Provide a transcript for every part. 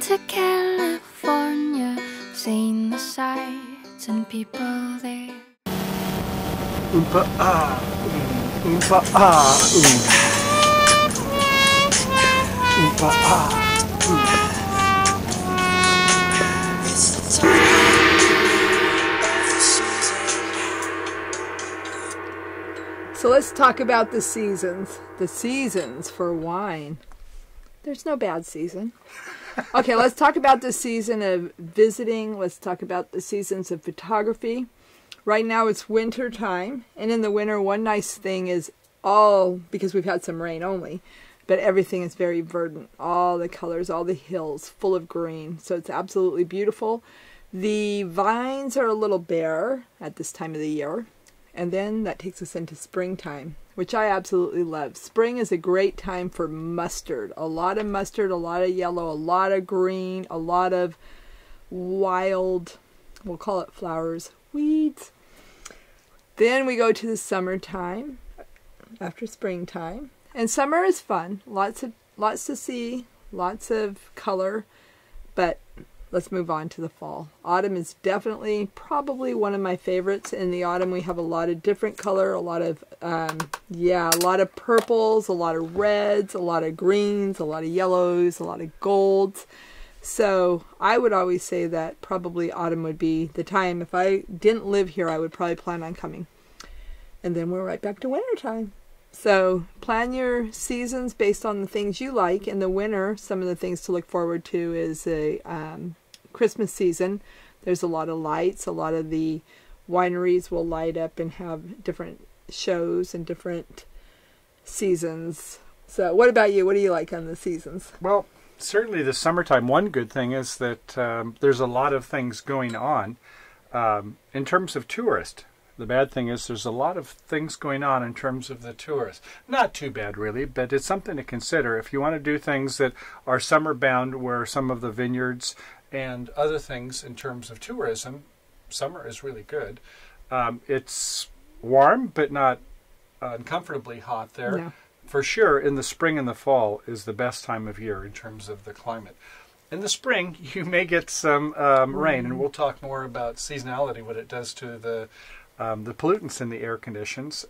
to California, seen the sights and people there. Oompa ah, oompa ah, oompa ah. So let's talk about the seasons. The seasons for wine. There's no bad season. Okay, let's talk about the season of visiting. Let's talk about the seasons of photography. Right now it's winter time, and in the winter one nice thing is because we've had some rain only, but everything is very verdant. All the colors, all the hills full of green. So it's absolutely beautiful. The vines are a little bare at this time of the year. And then that takes us into springtime, which I absolutely love. Spring is a great time for mustard. A lot of mustard, a lot of yellow, a lot of green, a lot of wild, we'll call it flowers, weeds. Then we go to the summertime, after springtime. And summer is fun. Lots to see, lots of color, but let's move on to the fall. Autumn is definitely, probably one of my favorites. In the autumn, we have a lot of different color, a lot of purples, a lot of reds, a lot of greens, a lot of yellows, a lot of golds. So I would always say that probably autumn would be the time. If I didn't live here, I would probably plan on coming. And then we're right back to winter time. So plan your seasons based on the things you like. In the winter, some of the things to look forward to is a Christmas season. There's a lot of lights. A lot of the wineries will light up and have different shows and different seasons. So what about you? What do you like on the seasons? Well, certainly the summertime. One good thing is that there's a lot of things going on in terms of tourists. The bad thing is there's a lot of things going on in terms of the tourists. Not too bad, really, but it's something to consider. If you want to do things that are summer-bound, where some of the vineyards and other things in terms of tourism, summer is really good. It's warm, but not uncomfortably hot there. No. For sure, in the spring and the fall is the best time of year in terms of the climate. In the spring, you may get some rain, and we'll talk more about seasonality, what it does to the pollutants in the air conditions.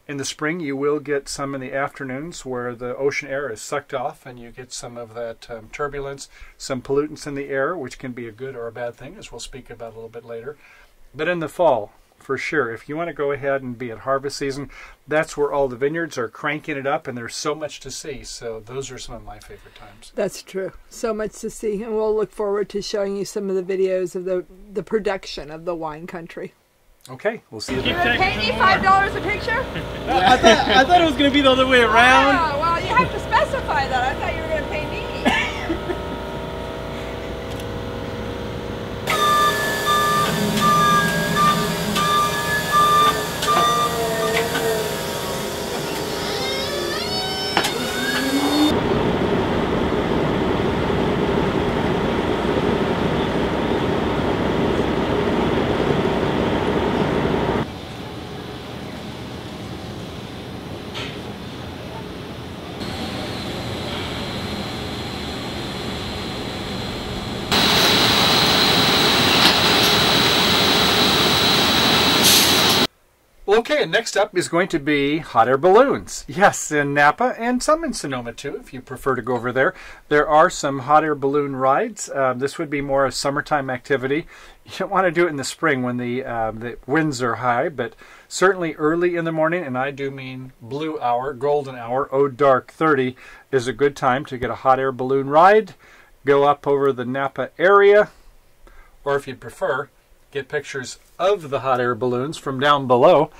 In the spring, you will get some in the afternoons where the ocean air is sucked off, and you get some of that turbulence, some pollutants in the air, which can be a good or a bad thing, as we'll speak about a little bit later. But in the fall, for sure, if you want to go ahead and be at harvest season, that's where all the vineyards are cranking it up, and there's so much to see. So those are some of my favorite times. That's true. So much to see, and we'll look forward to showing you some of the videos of the production of the wine country. Okay, we'll see you You're there. going to pay me $5 a picture? I thought it was going to be the other way around. Oh, well, you have to specify that. I thought you were going to pay me. Okay, and next up is going to be hot air balloons. Yes, in Napa and some in Sonoma too, if you prefer to go over there. There are some hot air balloon rides. This would be more a summertime activity. You don't want to do it in the spring when the winds are high, but certainly early in the morning, and I do mean blue hour, golden hour, dark 30 is a good time to get a hot air balloon ride. Go up over the Napa area, or if you prefer, get pictures of the hot air balloons from down below.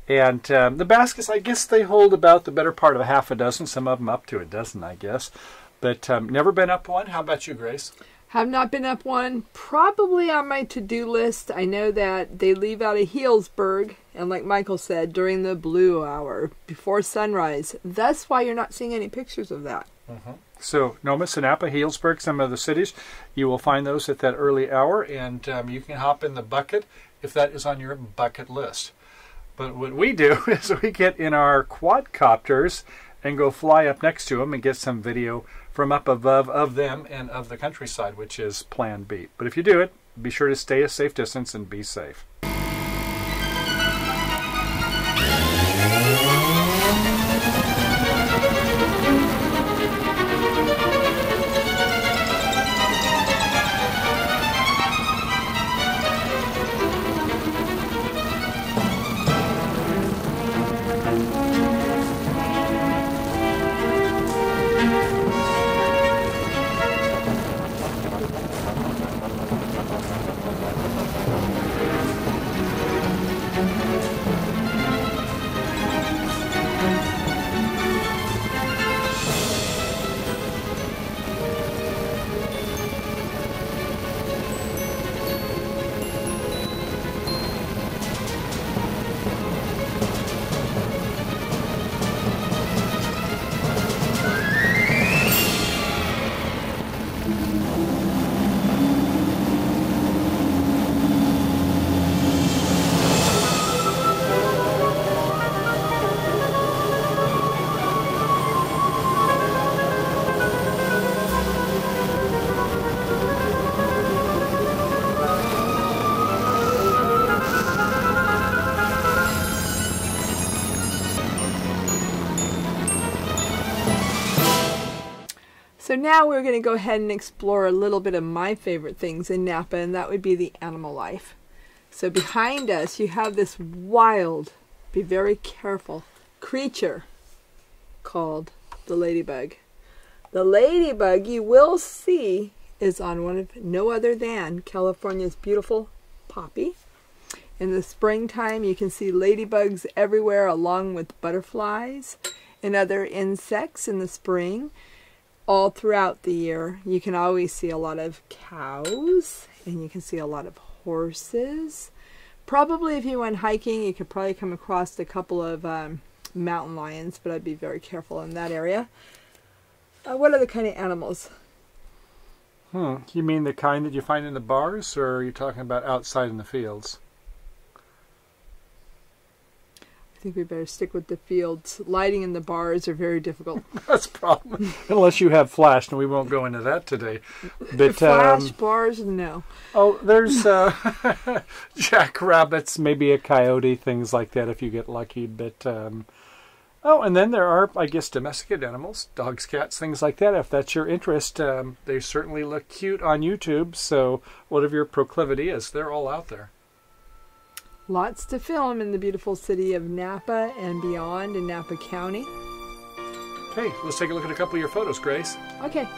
And the baskets, I guess they hold about the better part of a half a dozen, some of them up to a dozen, I guess. But never been up one. How about you, Grace? Have not been up one. Probably on my to-do list. I know that they leave out of Healdsburg, and like Michael said, during the blue hour, before sunrise. That's why you're not seeing any pictures of that. Mm-hmm. So Noma, Napa, Healdsburg, some of the cities, you will find those at that early hour, and you can hop in the bucket if that is on your bucket list. But what we do is we get in our quadcopters and go fly up next to them and get some video from up above of them and of the countryside, which is plan B. But if you do it, be sure to stay a safe distance and be safe. So now we're going to go ahead and explore a little bit of my favorite things in Napa, and that would be the animal life. So behind us you have this wild, be very careful, creature called the ladybug. The ladybug you will see is on one of no other than California's beautiful poppy. In the springtime you can see ladybugs everywhere along with butterflies and other insects in the spring. All throughout the year you can always see a lot of cows and you can see a lot of horses. Probably if you went hiking you could probably come across a couple of mountain lions, but I'd be very careful in that area. What other kind of animals? You mean the kind that you find in the bars, or are you talking about outside in the fields? I think we better stick with the fields. Lighting in the bars are very difficult. That's a problem. Unless you have flash, and we won't go into that today. But flash bars, no. Oh, there's jackrabbits, maybe a coyote, things like that if you get lucky. But oh, and then there are, I guess, domesticated animals, dogs, cats, things like that. If that's your interest, they certainly look cute on YouTube. So whatever your proclivity is, they're all out there. Lots to film in the beautiful city of Napa and beyond in Napa County. Hey, let's take a look at a couple of your photos, Grace. Okay.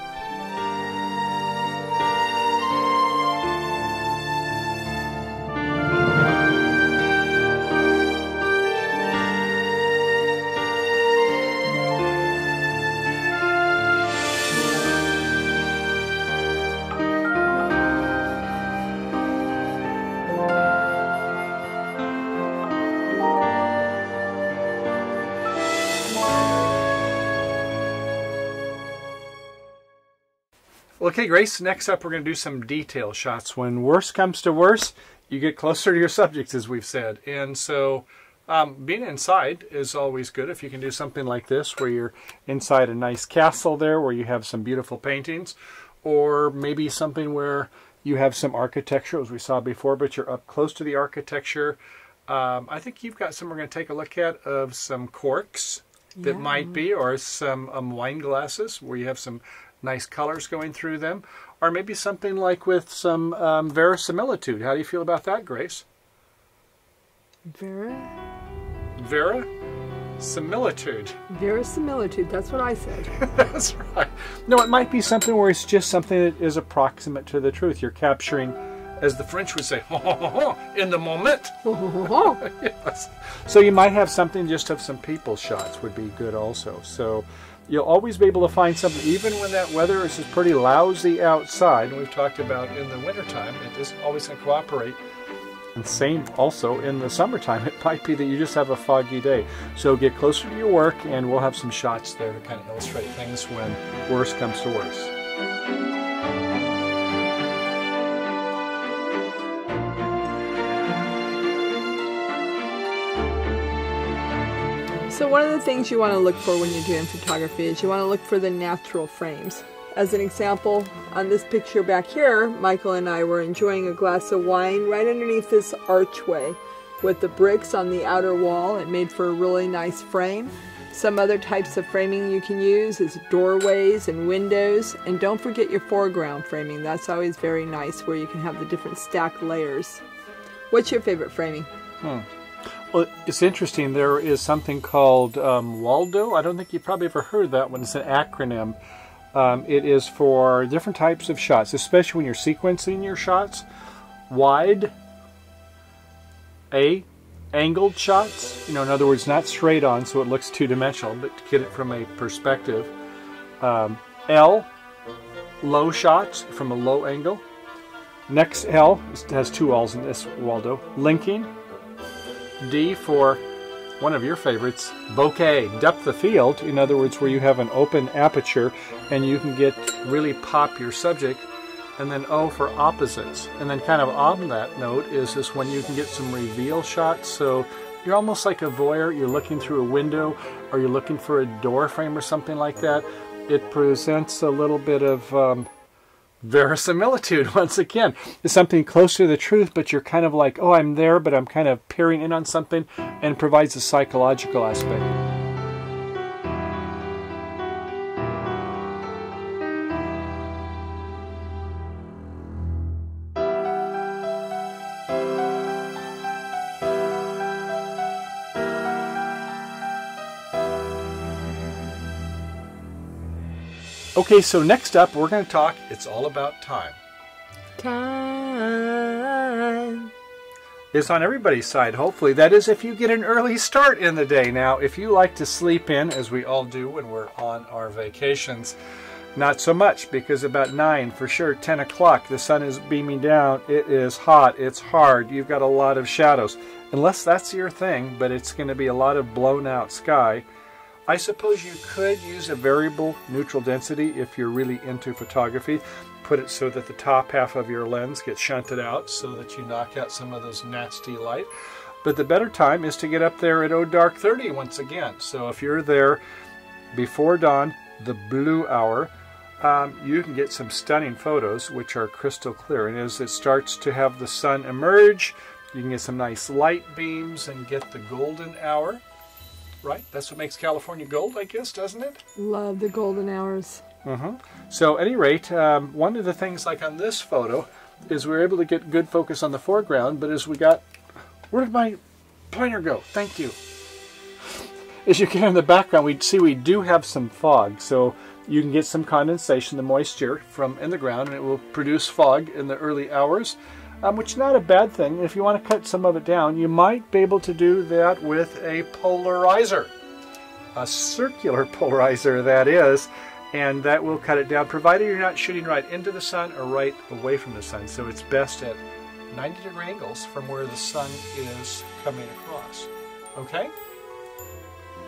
Okay, Grace, next up we're going to do some detail shots. When worse comes to worse, you get closer to your subjects, as we've said. And so being inside is always good if you can do something like this, where you're inside a nice castle there, where you have some beautiful paintings, or maybe something where you have some architecture, as we saw before, but you're up close to the architecture. I think you've got some we're going to take a look at of some corks that might be, or some wine glasses where you have some nice colors going through them, or maybe something like with some verisimilitude. How do you feel about that, Grace? Verisimilitude. Verisimilitude, that's what I said. That's right. No, it might be something where it's just something that is approximate to the truth. You're capturing, as the French would say, in the moment. Yes. So you might have something just of some people shots would be good also. So you'll always be able to find something, even when that weather is pretty lousy outside, and we've talked about in the wintertime, it isn't always going to cooperate. And same also in the summertime, it might be that you just have a foggy day. So get closer to your work, and we'll have some shots there to kind of illustrate things when worse comes to worse. So one of the things you want to look for when you're doing photography is you want to look for the natural frames. As an example, on this picture back here, Michael and I were enjoying a glass of wine right underneath this archway with the bricks on the outer wall. It made for a really nice frame. Some other types of framing you can use is doorways and windows. And don't forget your foreground framing. That's always very nice, where you can have the different stacked layers. What's your favorite framing? Well, it's interesting. There is something called Waldo. I don't think you've probably ever heard that one. It's an acronym. It is for different types of shots, especially when you're sequencing your shots. Wide, A, angled shots. In other words, not straight on, so it looks two-dimensional, but to get it from a perspective. L, low shots from a low angle. Next L, it has two L's in this, Waldo. Linking. D for one of your favorites, bokeh, depth of field. In other words, where you have an open aperture and you can really pop your subject. And then O for opposites. And then kind of on that note is when you can get some reveal shots. So you're almost like a voyeur. You're looking through a window, or you're looking for a door frame or something like that. It presents a little bit of verisimilitude once again. It's something close to the truth, but you're kind of like, oh, I'm there, but I'm kind of peering in on something, and provides a psychological aspect. Okay, so next up, we're going to talk, it's all about time. Time. It's on everybody's side, hopefully. That is, if you get an early start in the day. Now, if you like to sleep in, as we all do when we're on our vacations, not so much, because about 9, for sure, 10 o'clock, the sun is beaming down. It is hot. It's hard. You've got a lot of shadows. Unless that's your thing, but it's going to be a lot of blown out sky. I suppose you could use a variable neutral density if you're really into photography. Put it so that the top half of your lens gets shunted out so that you knock out some of those nasty light. But the better time is to get up there at dark 30 once again. So if you're there before dawn, the blue hour, you can get some stunning photos which are crystal clear. And as it starts to have the sun emerge, you can get some nice light beams and get the golden hour. Right? That's what makes California gold, I guess, doesn't it? Love the golden hours. So at any rate, one of the things like on this photo is we were able to get good focus on the foreground, but as we got... Where did my pointer go? Thank you. As you get in the background, we do have some fog, so you can get some condensation, the moisture from in the ground, and it will produce fog in the early hours. Which is not a bad thing. If you want to cut some of it down, you might be able to do that with a polarizer. A circular polarizer, that is, and that will cut it down, provided you're not shooting right into the sun or right away from the sun. So it's best at 90-degree angles from where the sun is coming across. Okay?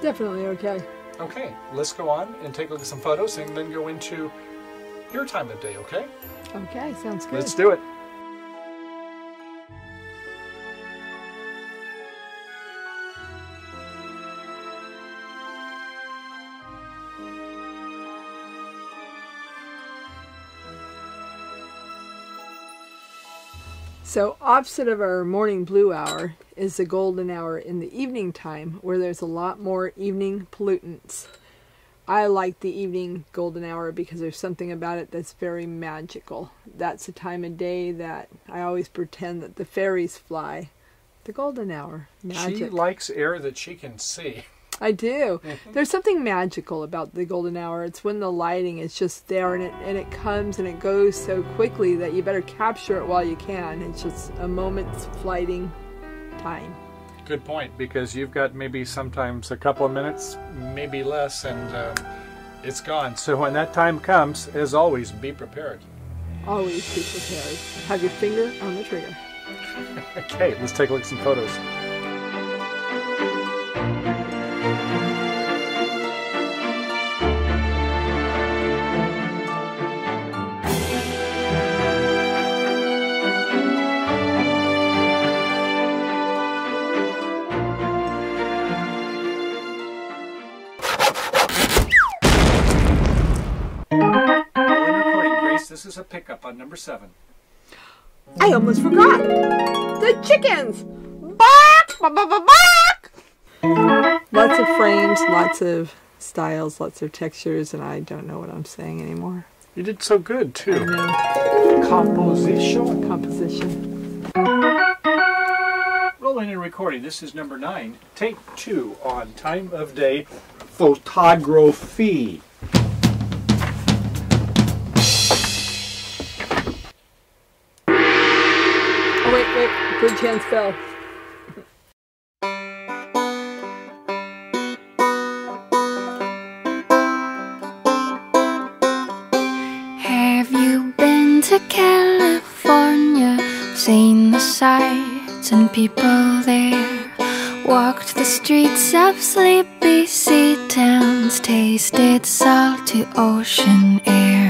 Definitely okay. Okay, let's go on and take a look at some photos and then go into your time of day, okay? Okay, sounds good. Let's do it. So opposite of our morning blue hour is the golden hour in the evening time, where there's a lot more evening pollutants. I like the evening golden hour because there's something about it that's very magical. That's the time of day that I always pretend that the fairies fly. The golden hour. Magic. She likes air that she can see. I do. There's something magical about the golden hour. It's when the lighting is just there, and it comes and it goes so quickly that you better capture it while you can. It's just a moment's flighting time. Good point, because you've got maybe sometimes a couple of minutes, maybe less, and it's gone. So when that time comes, as always, be prepared. Always be prepared. Have your finger on the trigger. Okay, let's take a look at some photos. this is a pickup on number 7. I almost forgot. The chickens. Bark, bark, bark, bark. Lots of frames, lots of styles, lots of textures, and I don't know what I'm saying anymore. You did so good, too. I know. Composition. Composition. Rolling and recording. This is number 9. Take 2 on time of day photography. Oh, wait. Good chance fell. Have you been to California? Seen the sights and people there? Walked the streets of sleepy sea towns? Tasted salty ocean air?